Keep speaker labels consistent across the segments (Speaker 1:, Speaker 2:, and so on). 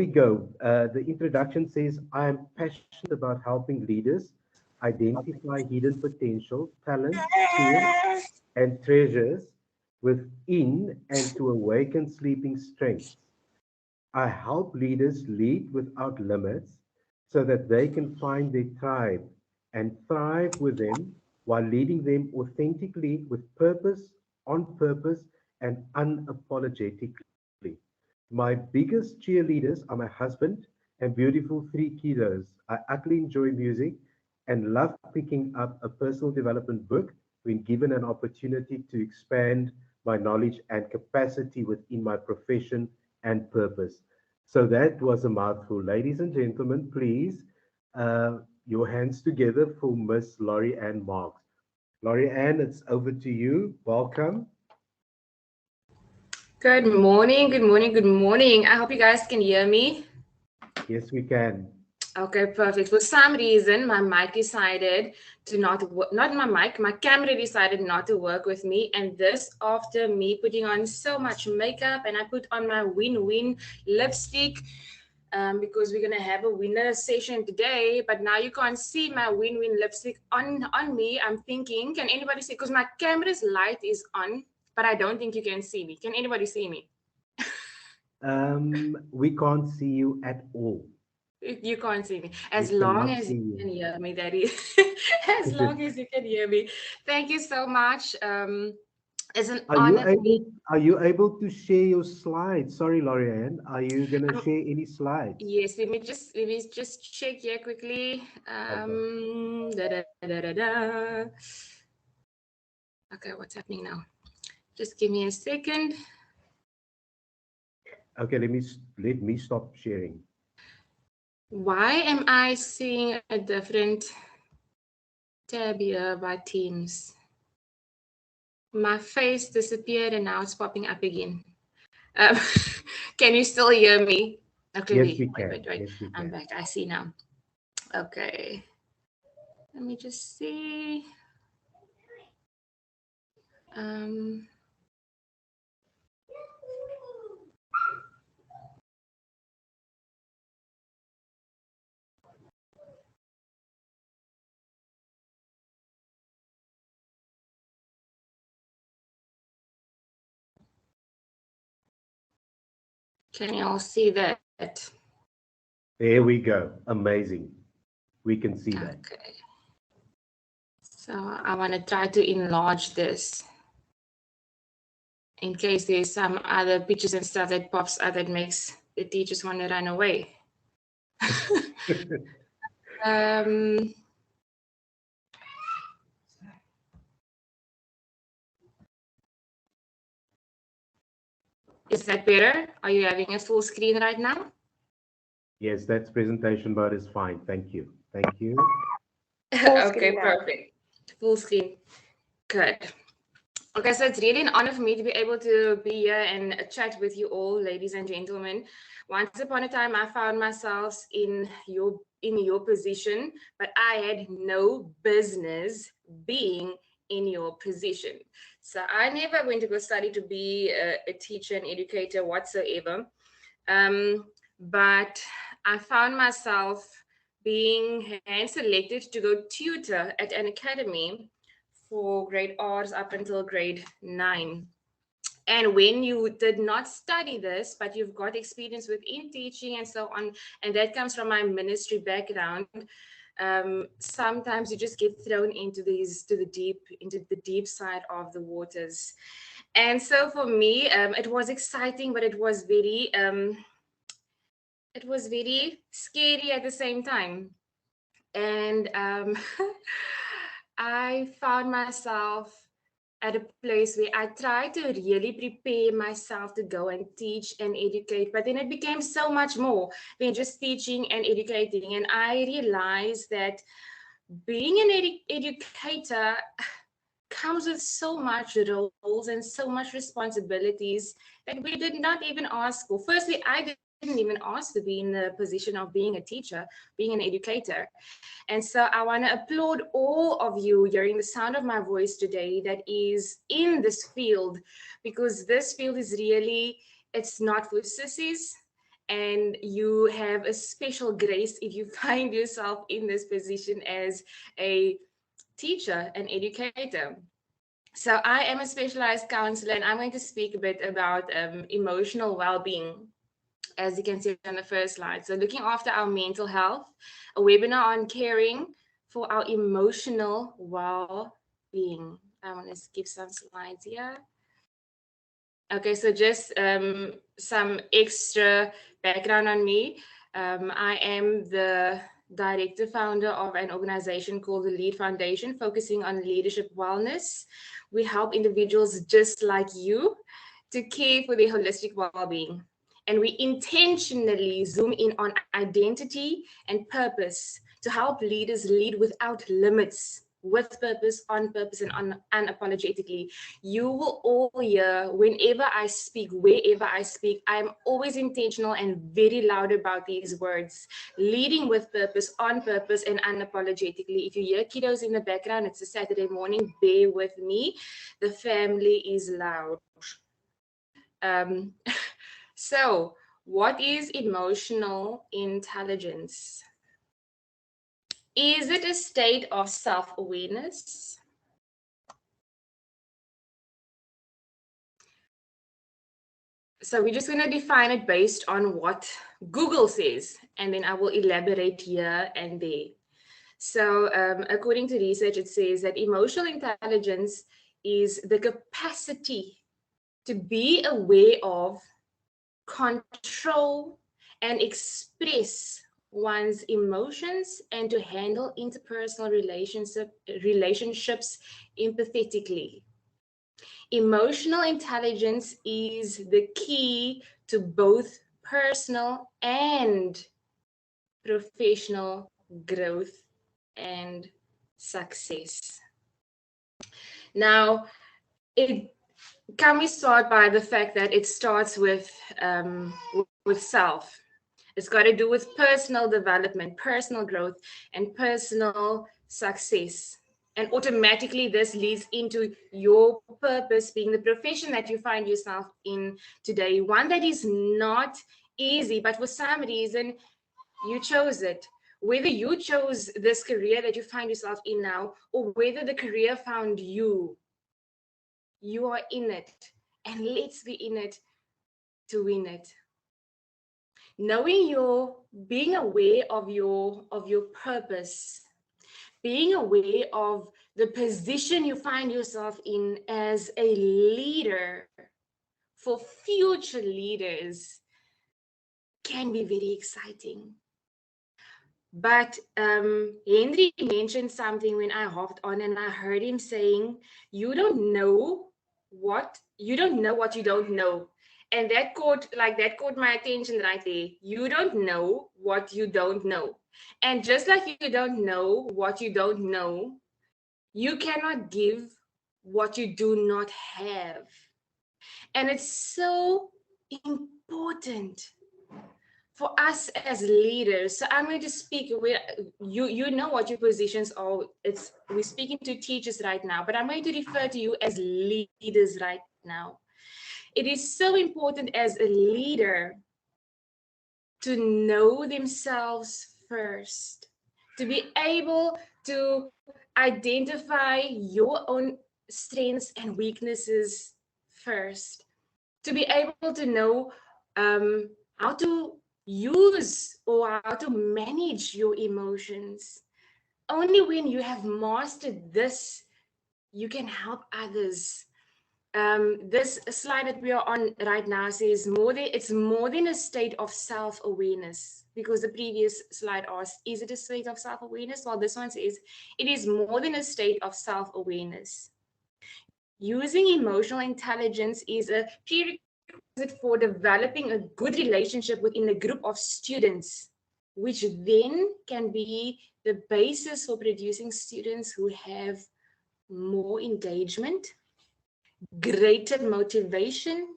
Speaker 1: we go. The introduction says, I am passionate about helping leaders identify hidden potential, talents, skills, and treasures within and to awaken sleeping strengths. I help leaders lead without limits so that they can find their tribe and thrive with them while leading them authentically with purpose, and unapologetically. My biggest cheerleaders are my husband and beautiful three kiddos. I utterly enjoy music and love picking up a personal development book when given an opportunity to expand my knowledge and capacity within my profession and purpose. So that was a mouthful. Ladies and gentlemen, please, your hands together for Miss Lori-Ann Marx. Lori-Ann, it's over to you. Welcome.
Speaker 2: Good morning, good morning, good morning. I hope you guys can hear me.
Speaker 1: Yes, we can.
Speaker 2: Okay, perfect. For some reason, my mic decided to not my camera decided not to work with me. And this after me putting on so much makeup, and I put on my win-win lipstick because we're going to have a winner session today. But now you can't see my win-win lipstick on me. I'm thinking, can anybody see? Because my camera's light is on, but I don't think you can see me. Can anybody see me?
Speaker 1: We can't see you at all.
Speaker 2: You can't see me. As
Speaker 1: We
Speaker 2: long
Speaker 1: cannot
Speaker 2: as
Speaker 1: see
Speaker 2: you
Speaker 1: you.
Speaker 2: can hear me, that is. As long as you can hear me. Thank you so much. It's an honor for me.
Speaker 1: Are you able to share your slides? Sorry, Lori-Ann. Are you gonna
Speaker 2: Um,
Speaker 1: share any slides?
Speaker 2: yes, let me just check here quickly.
Speaker 1: Okay.
Speaker 2: Da. Okay, what's happening now? Just give me a second.
Speaker 1: Okay, let me stop sharing.
Speaker 2: Why am I seeing a different tab here by Teams? My face disappeared and now it's popping up again. Um, can you still hear me? Okay,
Speaker 1: Yes, we
Speaker 2: wait.
Speaker 1: can. Yes, we
Speaker 2: I'm
Speaker 1: can.
Speaker 2: back. I see now. Okay. Let me just see. Um, can you all see that?
Speaker 1: There we go. Amazing. We can see that.
Speaker 2: Okay. So I want to try to enlarge this in case there's some other pictures and stuff that pops up that makes the teachers want to run away. um, is that better? Are you having a full screen right now?
Speaker 1: Yes, that's presentation mode is fine. Thank you. Thank you.
Speaker 2: Okay, perfect. Full screen. Good. Okay, so it's really an honor for me to be able to be here and chat with you all, ladies and gentlemen. Once upon a time, I found myself in your position, but I had no business being in your position. So I never went to go study to be a teacher and educator whatsoever. But I found myself being hand selected to go tutor at an academy for grade R's up until grade 9. And when you did not study this, but you've got experience within teaching and so on, and that comes from my ministry background, sometimes you just get thrown into the deep side of the waters. And so for me, it was exciting, but it was very scary at the same time. And I found myself at a place where I tried to really prepare myself to go and teach and educate, but then it became so much more than just teaching and educating. And I realized that being an educator comes with so much roles and so much responsibilities that we did not even ask for. Firstly, I didn't even ask to be in the position of being a teacher, being an educator. And so I want to applaud all of you hearing the sound of my voice today that is in this field, because this field is really, it's not for sissies. and you have a special grace if you find yourself in this position as a teacher, an educator. So I am a specialized counselor, and I'm going to speak a bit about emotional well-being, as you can see on the first slide. So looking after our mental health, a webinar on caring for our emotional well-being. I want to skip some slides here. Okay, so just some extra background on me. I am the director founder of an organization called the Lead Foundation, focusing on leadership wellness. We help individuals just like you to care for their holistic well-being. And we intentionally zoom in on identity and purpose to help leaders lead without limits, with purpose, on purpose, and unapologetically. You will all hear whenever I speak, wherever I speak, I'm always intentional and very loud about these words. Leading with purpose, on purpose, and unapologetically. If you hear kiddos in the background, it's a Saturday morning, bear with me. The family is loud. Um, so, what is emotional intelligence? Is it a state of self-awareness? So we're just going to define it based on what Google says, and then I will elaborate here and there. So according to research, it says that emotional intelligence is the capacity to be aware of, control, and express one's emotions and to handle interpersonal relationships empathetically. Emotional intelligence is the key to both personal and professional growth and success. Now, can we start by the fact that it starts with self? It's got to do with personal development, personal growth, and personal success. And automatically, this leads into your purpose being the profession that you find yourself in today. One that is not easy, but for some reason, you chose it. Whether you chose this career that you find yourself in now, or whether the career found you, you are in it. And let's be in it to win it. Knowing being aware of your purpose, being aware of the position you find yourself in as a leader for future leaders can be very exciting. But Henry mentioned something when I hopped on, and I heard him saying, you don't know what you don't know. And that caught my attention right there. You don't know what you don't know. And just like you don't know what you don't know, you cannot give what you do not have. And it's so important for us as leaders. So I'm going to speak with you know what your positions are. We're speaking to teachers right now, but I'm going to refer to you as leaders right now. It is so important as a leader to know themselves first, to be able to identify your own strengths and weaknesses first, to be able to know how to use or how to manage your emotions. Only when you have mastered this, you can help others. This slide that we are on right now says it's more than a state of self-awareness, because the previous slide asked, is it a state of self-awareness? Well, this one says it is more than a state of self-awareness. Using emotional intelligence is a prerequisite for developing a good relationship within a group of students, which then can be the basis for producing students who have more engagement, greater motivation,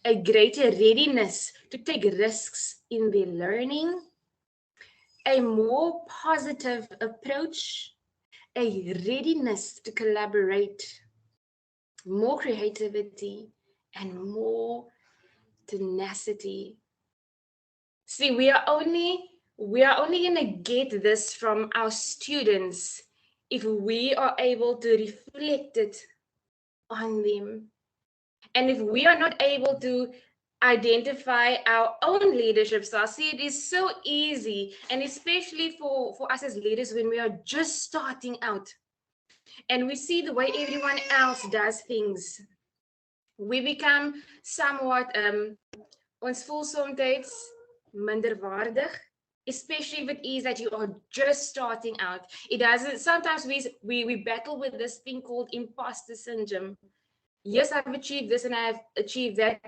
Speaker 2: a greater readiness to take risks in their learning, a more positive approach, a readiness to collaborate, more creativity, and more tenacity. See, we are only going to get this from our students if we are able to reflect it on them. And if we are not able to identify our own leadership style, see, it is so easy, and especially for us as leaders when we are just starting out and we see the way everyone else does things, we become somewhat ons voel soms minderwaardig, especially if it is that you are just starting out. It doesn't, sometimes we battle with this thing called imposter syndrome. Yes, I've achieved this and I've achieved that,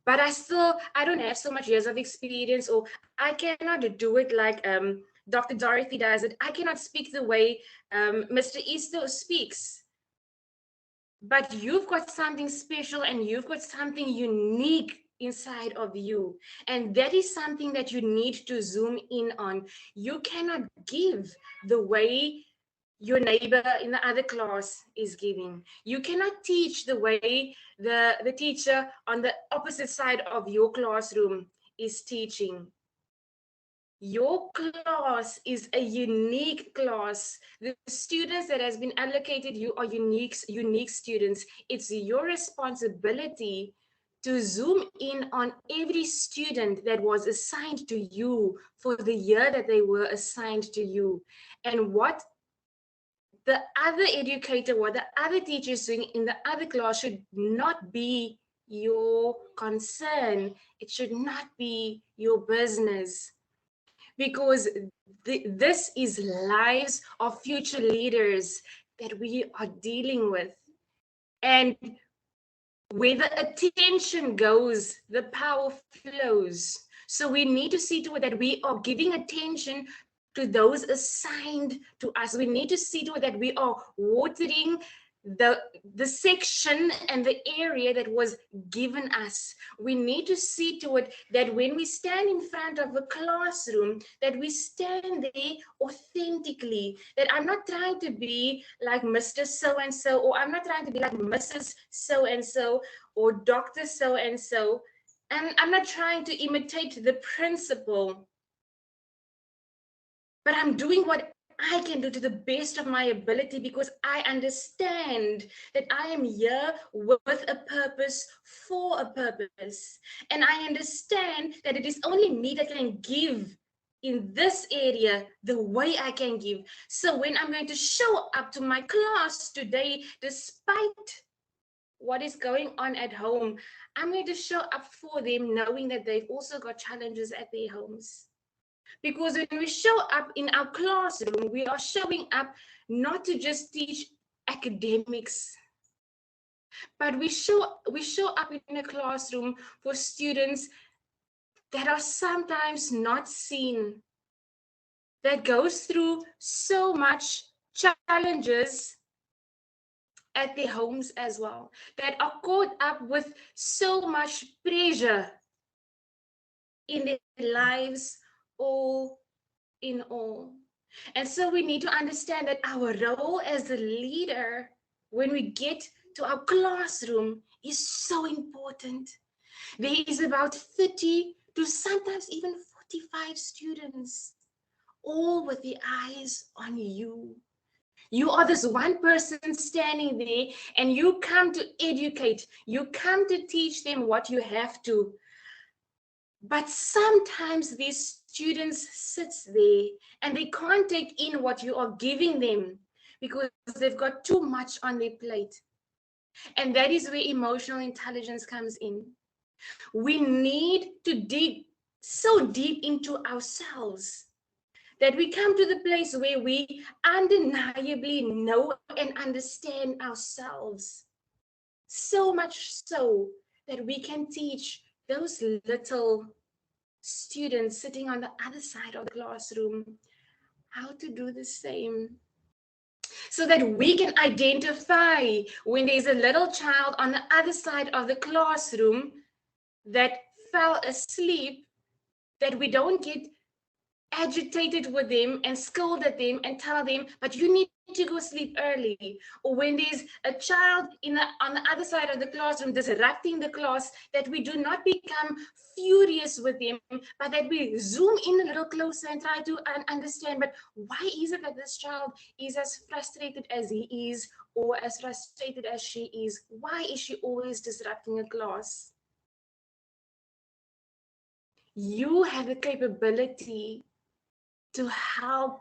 Speaker 2: but I don't have so much years of experience, or I cannot do it like Dr. Dorothy does it. I cannot speak the way Mr. Easter speaks. But you've got something special and you've got something unique inside of you. And that is something that you need to zoom in on. You cannot give the way your neighbor in the other class is giving. You cannot teach the way the teacher on the opposite side of your classroom is teaching. Your class is a unique class. The students that has been allocated you are unique students. It's your responsibility to zoom in on every student that was assigned to you for the year that they were assigned to you, and what the other educator or the other teachers doing in the other class should not be your concern. It should not be your business, because this is lives of future leaders that we are dealing with. And where the attention goes, the power flows. So we need to see to it that we are giving attention to those assigned to us. We need to see to it that we are watering the section and the area that was given us. We need to see to it that when we stand in front of a classroom, that we stand there authentically, that I'm not trying to be like Mr. So-and-so, or I'm not trying to be like Mrs. So-and-so, or Dr. So-and-so, and I'm not trying to imitate the principal, but I'm doing what I can do to the best of my ability, because I understand that I am here with a purpose, for a purpose. And I understand that it is only me that can give in this area the way I can give. So when I'm going to show up to my class today, despite what is going on at home, I'm going to show up for them, knowing that they've also got challenges at their homes. Because when we show up in our classroom, we are showing up not to just teach academics, but we show up in a classroom for students that are sometimes not seen, that goes through so much challenges at their homes as well, that are caught up with so much pressure in their lives, all in all. And so we need to understand that our role as a leader, when we get to our classroom, is so important. There is about 30 to sometimes even 45 students, all with the eyes on you. You are this one person standing there, and you come to educate, you come to teach them what you have to. But sometimes these students sit there and they can't take in what you are giving them, because they've got too much on their plate. And that is where emotional intelligence comes in. We need to dig so deep into ourselves that we come to the place where we undeniably know and understand ourselves. So much so that we can teach those little students sitting on the other side of the classroom how to do the same, so that we can identify when there's a little child on the other side of the classroom that fell asleep, that we don't get agitated with them and scold at them and tell them, but you need to go sleep early, or when there's a child on the other side of the classroom disrupting the class, that we do not become furious with them, but that we zoom in a little closer and try to understand, but why is it that this child is as frustrated as he is, or as frustrated as she is? Why is she always disrupting a class? You have the capability to help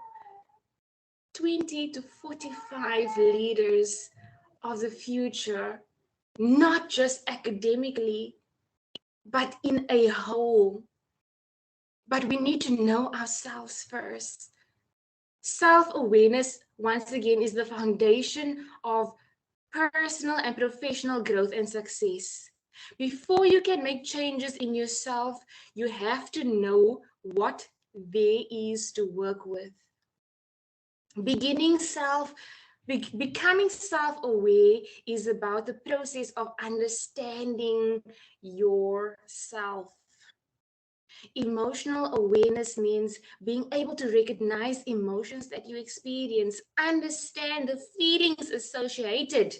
Speaker 2: 20 to 45 leaders of the future, not just academically, but in a whole. But we need to know ourselves first. Self-awareness, once again, is the foundation of personal and professional growth and success. Before you can make changes in yourself, you have to know what there is to work with. Becoming self-aware is about the process of understanding yourself. Emotional awareness means being able to recognize emotions that you experience, understand the feelings associated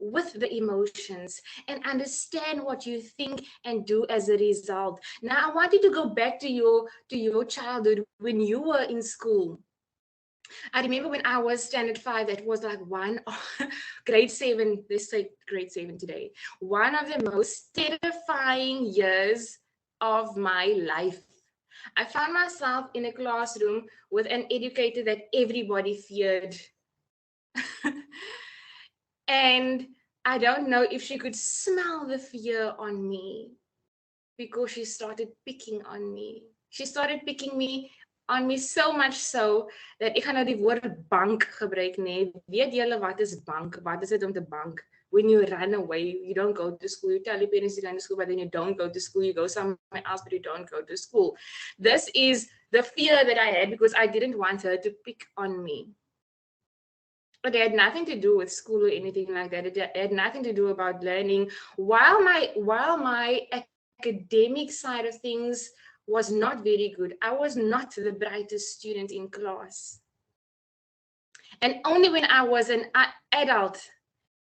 Speaker 2: with the emotions, and understand what you think and do as a result. Now, I want you to go back to your childhood when you were in school. I remember when I was standard 5, that was like grade 7, let's say grade 7 today, one of the most terrifying years of my life. I found myself in a classroom with an educator that everybody feared. And I don't know if she could smell the fear on me, because she started picking on me. She started picking on me so much so that ek gaan nou die woord bank gebruik nê. Weet julle wat is bank? Wat is dit om te bank? When you run away, you don't go to school. You tell your parents you're going to school, but then you don't go to school. You go somewhere else, but you don't go to school. This is the fear that I had because I didn't want her to pick on me. But it had nothing to do with school or anything like that. It had nothing to do about learning. While my academic side of things was not very good, I was not the brightest student in class. And only when I was an adult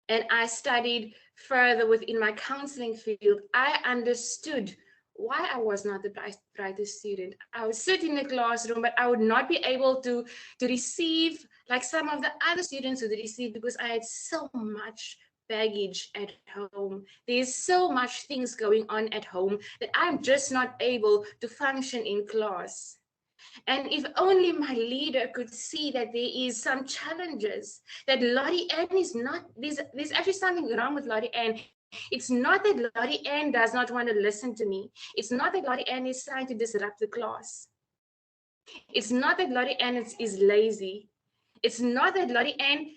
Speaker 2: and I studied further within my counseling field, I understood why I was not the brightest student. I would sit in the classroom, but I would not be able to receive like some of the other students would receive, because I had so much baggage at home. There's so much things going on at home that I'm just not able to function in class. And if only my leader could see that there is some challenges, that Lori-Ann is not, there's actually something wrong with Lori-Ann. It's not that Lori-Ann does not want to listen to me. It's not that Lori-Ann is trying to disrupt the class. It's not that Lori-Ann is lazy. It's not that Lori-Ann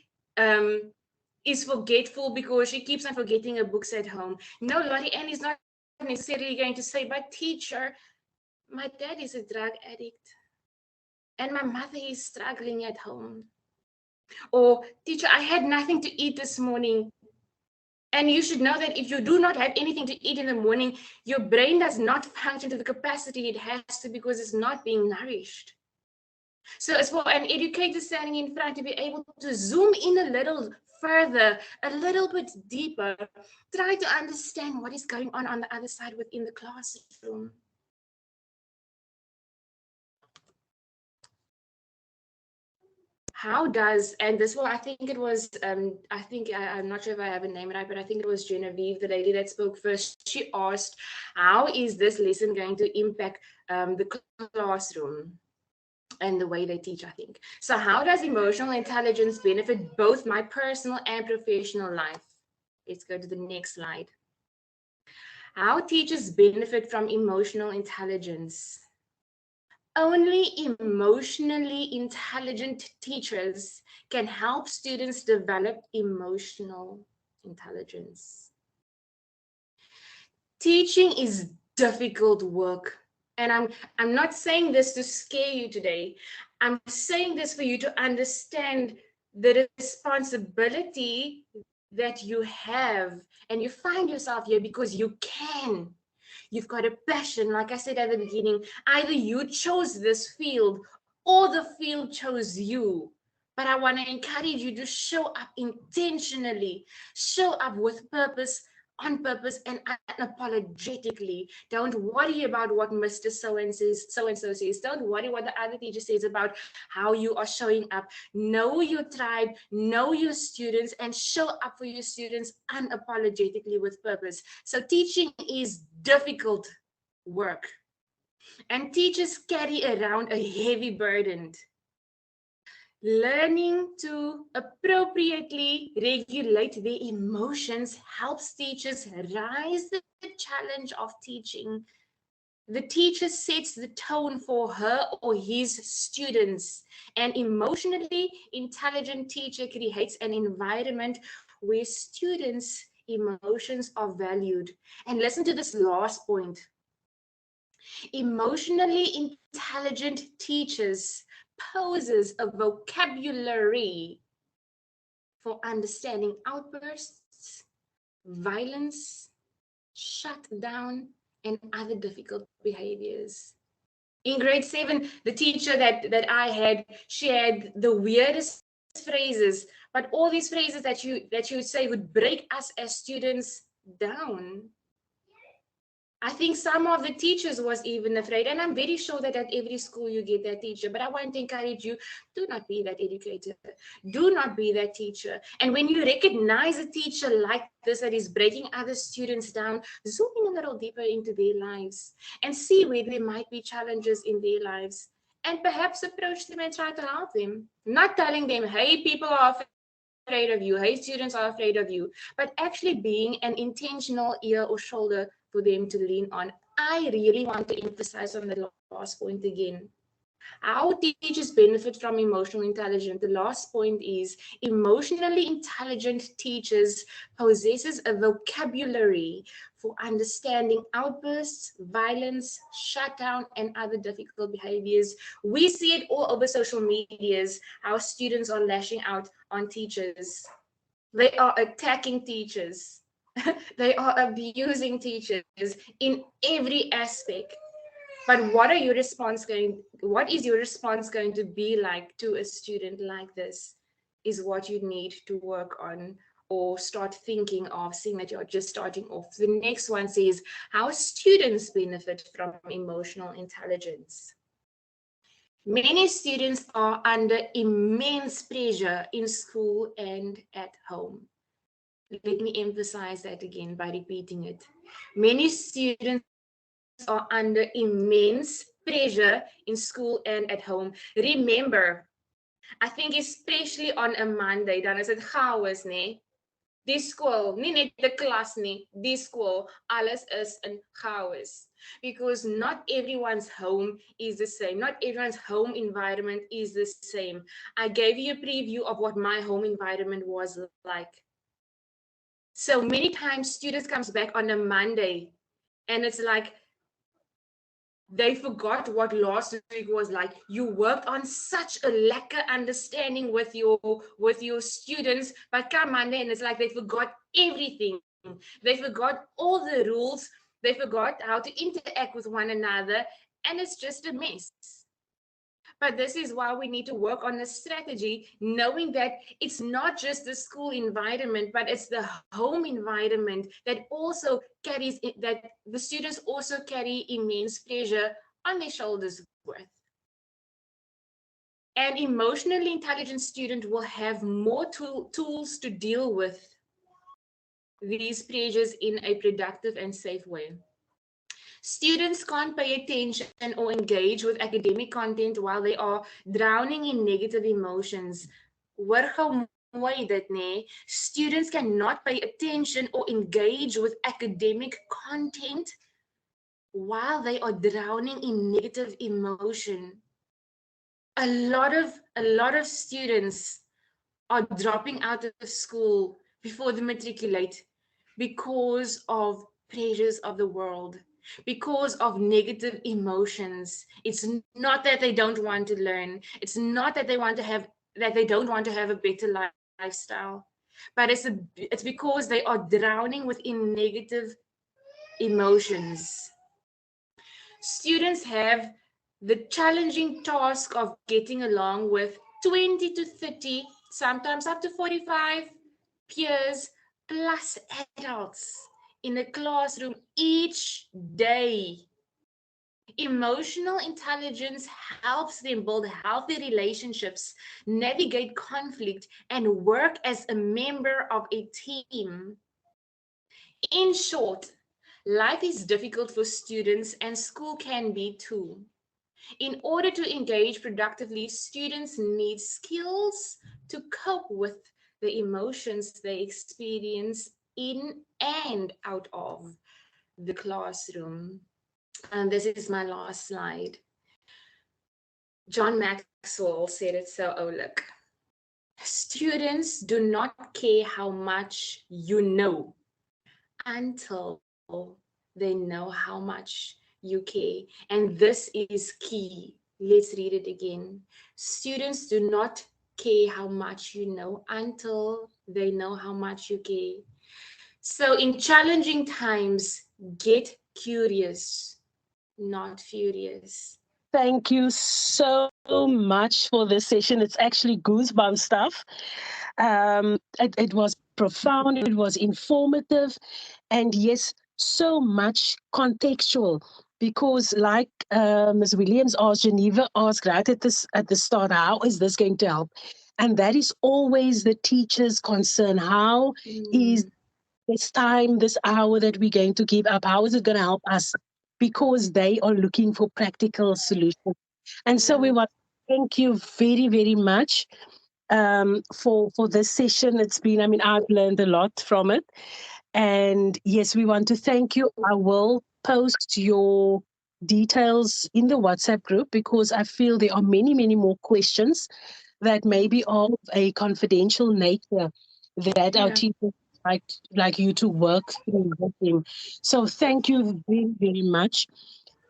Speaker 2: is forgetful because she keeps on forgetting her books at home. No, Lori-Ann is not necessarily going to say, but teacher, my dad is a drug addict and my mother is struggling at home. Or, teacher, I had nothing to eat this morning. And you should know that if you do not have anything to eat in the morning, your brain does not function to the capacity it has to, because it's not being nourished. So as for an educator standing in front to be able to zoom in a little further, a little bit deeper, try to understand what is going on the other side within the classroom. How does, and this one, I think it was, I'm not sure if I have a name right, but I think it was Genevieve, the lady that spoke first. She asked, how is this lesson going to impact the classroom and the way they teach, I think. So how does emotional intelligence benefit both my personal and professional life? Let's go to the next slide. How teachers benefit from emotional intelligence. Only emotionally intelligent teachers can help students develop emotional intelligence. Teaching is difficult work. And I'm not saying this to scare you today. I'm saying this for you to understand the responsibility that you have. And you find yourself here because you can. You've got a passion, like I said at the beginning. Either you chose this field or the field chose you. But I want to encourage you to show up intentionally, show up with purpose, on purpose, and unapologetically. Don't worry about what Mr. So and so says. Don't worry what the other teacher says about how you are showing up. Know your tribe, know your students, and show up for your students unapologetically with purpose. So teaching is difficult work, and teachers carry around a heavy burden. Learning to appropriately regulate their emotions helps teachers rise the challenge of teaching. The teacher sets the tone for her or his students. An emotionally intelligent teacher creates an environment where students' emotions are valued. And listen to this last point. Emotionally intelligent teachers poses a vocabulary for understanding outbursts, violence, shut down, and other difficult behaviors. In grade 7, the teacher that I had shared the weirdest phrases, but all these phrases that you say would break us as students down. I think some of the teachers was even afraid, and I'm very sure that at every school you get that teacher. But I want to encourage you: do not be that educator, do not be that teacher. And when you recognize a teacher like this that is breaking other students down, zoom in a little deeper into their lives and see where there might be challenges in their lives, and perhaps approach them and try to help them. Not telling them, hey, people are afraid of you, hey, students are afraid of you, but actually being an intentional ear or shoulder for them to lean on. I really want to emphasize on the last point again. How teachers benefit from emotional intelligence. The last point is emotionally intelligent teachers possesses a vocabulary for understanding outbursts, violence, shutdown, and other difficult behaviors. We see it all over social medias, how students are lashing out on teachers. They are attacking teachers. They are abusing teachers in every aspect. But what is your response going to be like to a student like this is what you need to work on or start thinking of, seeing that you're just starting off. The next one says how students benefit from emotional intelligence. Many students are under immense pressure in school and at home. Let me emphasize that again by repeating it. Many students are under immense pressure in school and at home. Remember, I think especially on a Monday, dan is dit chaos, nee? Die school, nie net die klas nie, die school, alles is in chaos. Because not everyone's home is the same. Not everyone's home environment is the same. I gave you a preview of what my home environment was like. So many times students comes back on a Monday and it's like, they forgot what last week was like. You worked on such a lekker understanding with your students, but come Monday and it's like they forgot everything. They forgot all the rules. They forgot how to interact with one another, and it's just a mess. But this is why we need to work on the strategy, knowing that it's not just the school environment, but it's the home environment that also carries it, that the students also carry immense pressure on their shoulders with. An emotionally intelligent student will have more tools to deal with these pressures in a productive and safe way. Students can't pay attention or engage with academic content while they are drowning in negative emotions. Hoor gou mooi dit, nê? Students cannot pay attention or engage with academic content while they are drowning in negative emotion. A lot of students are dropping out of school before they matriculate because of pressures of the world, because of negative emotions. It's not that they don't want to learn. It's not that they don't want to have a better lifestyle, but it's because they are drowning within negative emotions. Students have the challenging task of getting along with 20 to 30, sometimes up to 45 peers plus adults in the classroom each day. Emotional intelligence helps them build healthy relationships, navigate conflict, and work as a member of a team. In short, life is difficult for students and school can be too. In order to engage productively, students need skills to cope with the emotions they experience in and out of the classroom. And this is my last slide. John Maxwell said it so, oh, look. Students do not care how much you know until they know how much you care. And this is key. Let's read it again. Students do not care how much you know until they know how much you care. So in challenging times, get curious, not furious.
Speaker 3: Thank you so much for this session. It's actually goosebump stuff. It was profound, it was informative, and yes, so much contextual. Because, like Ms. Williams asked, Geneva asked right at the start, how is this going to help? And that is always the teacher's concern. How is this time, this hour that we're going to give up, how is it going to help us? Because they are looking for practical solutions. And so we want to thank you very, very much for this session. It's been, I mean, I've learned a lot from it. And yes, we want to thank you. I will post your details in the WhatsApp group because I feel there are many, many more questions that may be of a confidential nature that our teachers like you to work through with them. So thank you very, very much.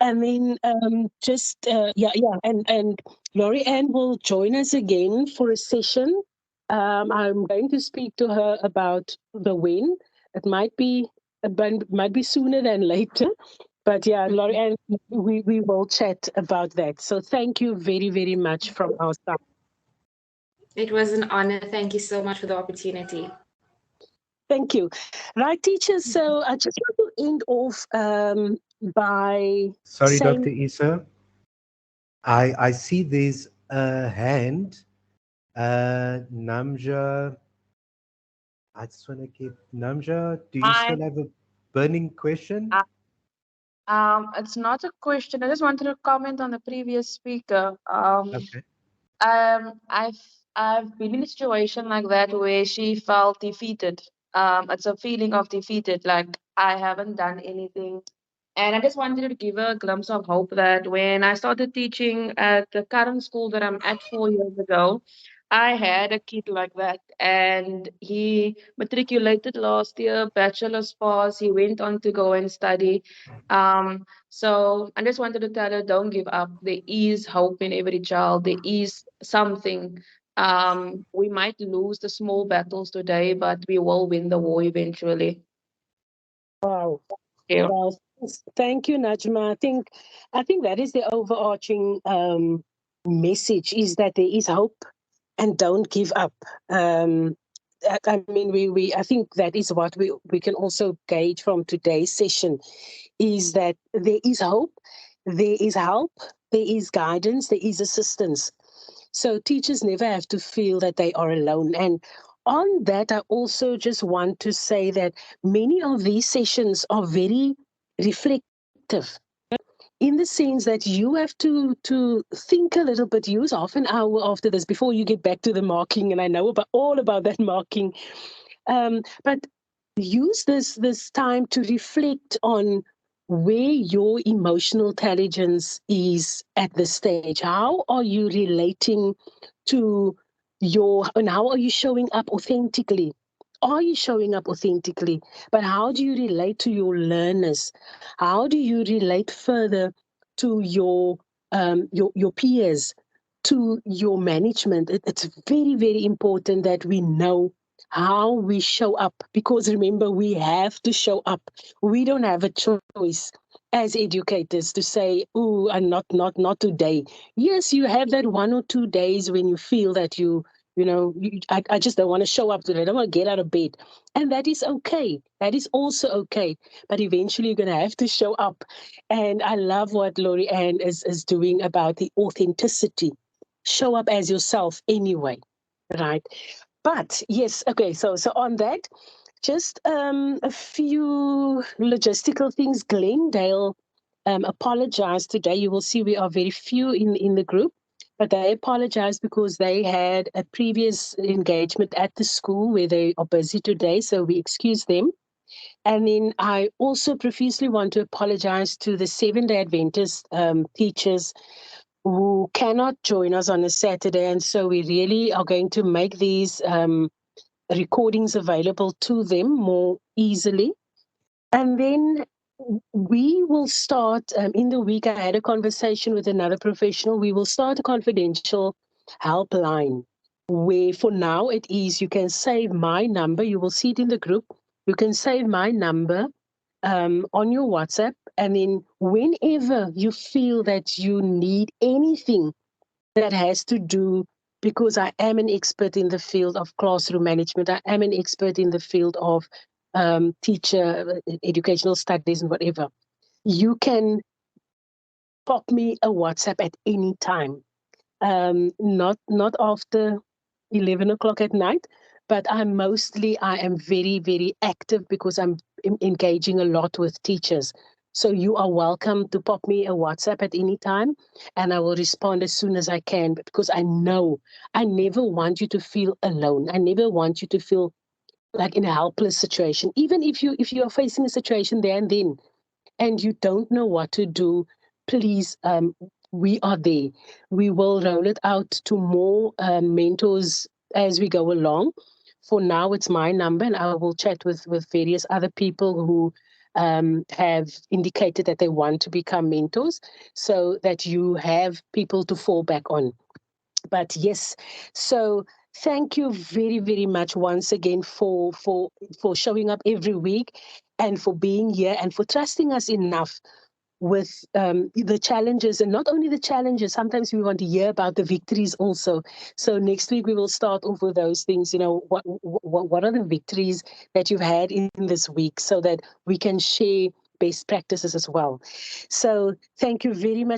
Speaker 3: And then and Lori-Ann will join us again for a session. I'm going to speak to her about the when. It might be sooner than later. But yeah, Lori-Ann, we will chat about that. So thank you very, very much from our side.
Speaker 2: It was an honor. Thank you so much for the opportunity.
Speaker 3: Thank you. Right, teachers. So I just want to end off by
Speaker 1: Sorry,
Speaker 3: saying,
Speaker 1: Dr. Isa. I see there's a hand. Namja, I just want to give Namja, do you
Speaker 4: I
Speaker 1: still have a burning question?
Speaker 4: It's not a question. I just wanted to comment on the previous speaker.
Speaker 1: Okay.
Speaker 4: I've been in a situation like that where she felt defeated. It's a feeling of defeated, like I haven't done anything. And I just wanted to give a glimpse of hope that when I started teaching at the current school that I'm at 4 years ago, I had a kid like that, and he matriculated last year, bachelor's pass. He went on to go and study. So I just wanted to tell her, don't give up. There is hope in every child. There is something. We might lose the small battles today, but we will win the war eventually.
Speaker 3: wow.
Speaker 4: Yeah.
Speaker 3: Well, thank you, Najma. I think that is the overarching message: is that there is hope, and don't give up. I mean, I think that is what we can also gauge from today's session: is that there is hope, there is help, there is guidance, there is assistance. So teachers never have to feel that they are alone. And on that, I also just want to say that many of these sessions are very reflective in the sense that you have to think a little bit, use half an hour after this before you get back to the marking. And I know all about that marking. But use this time to reflect on where your emotional intelligence is at this stage. How are you relating to and how are you showing up authentically? Are you showing up authentically? But how do you relate to your learners? How do you relate further to your peers, to your management? It's very, very important that we know how we show up, because remember, we have to show up. We don't have a choice. as educators to say, "Oh, and not today." Yes, you have that 1 or 2 days when you feel that I just don't want to show up today. I don't want to get out of bed. And that is okay. That is also okay. But eventually you're going to have to show up. And I love what Lori-Ann is doing about the authenticity. Show up as yourself anyway, right? But yes, okay. So on that, just a few logistical things. Glendale apologized today. You will see we are very few in the group, but they apologized because they had a previous engagement at the school where they are busy today. So we excuse them. And then I also profusely want to apologize to the Seventh-day Adventist teachers who cannot join us on a Saturday. And so we really are going to make these recordings available to them more easily. And then we will start in the week. I had a conversation with another professional. We will start a confidential helpline where for now it is you can save my number. You will see it in the group. You can save my number on your WhatsApp. And then whenever you feel that you need anything that has to do, because I am an expert in the field of classroom management, I am an expert in the field of teacher educational studies and whatever, you can pop me a WhatsApp at any time. Not after 11 o'clock at night, but I am very, very active because I'm engaging a lot with teachers. So you are welcome to pop me a WhatsApp at any time, and I will respond as soon as I can, because I know I never want you to feel alone. I never want you to feel like in a helpless situation. Even if you are facing a situation there and then, and you don't know what to do, please, we are there. We will roll it out to more mentors as we go along. For now, it's my number, and I will chat with various other people who have indicated that they want to become mentors, so that you have people to fall back on. But yes, so thank you very, very much once again for showing up every week, and for being here, and for trusting us enough with the challenges. And not only the challenges, sometimes we want to hear about the victories also. So next week we will start off with those things. What are the victories that you've had in this week, so that we can share best practices as well. So thank you very much.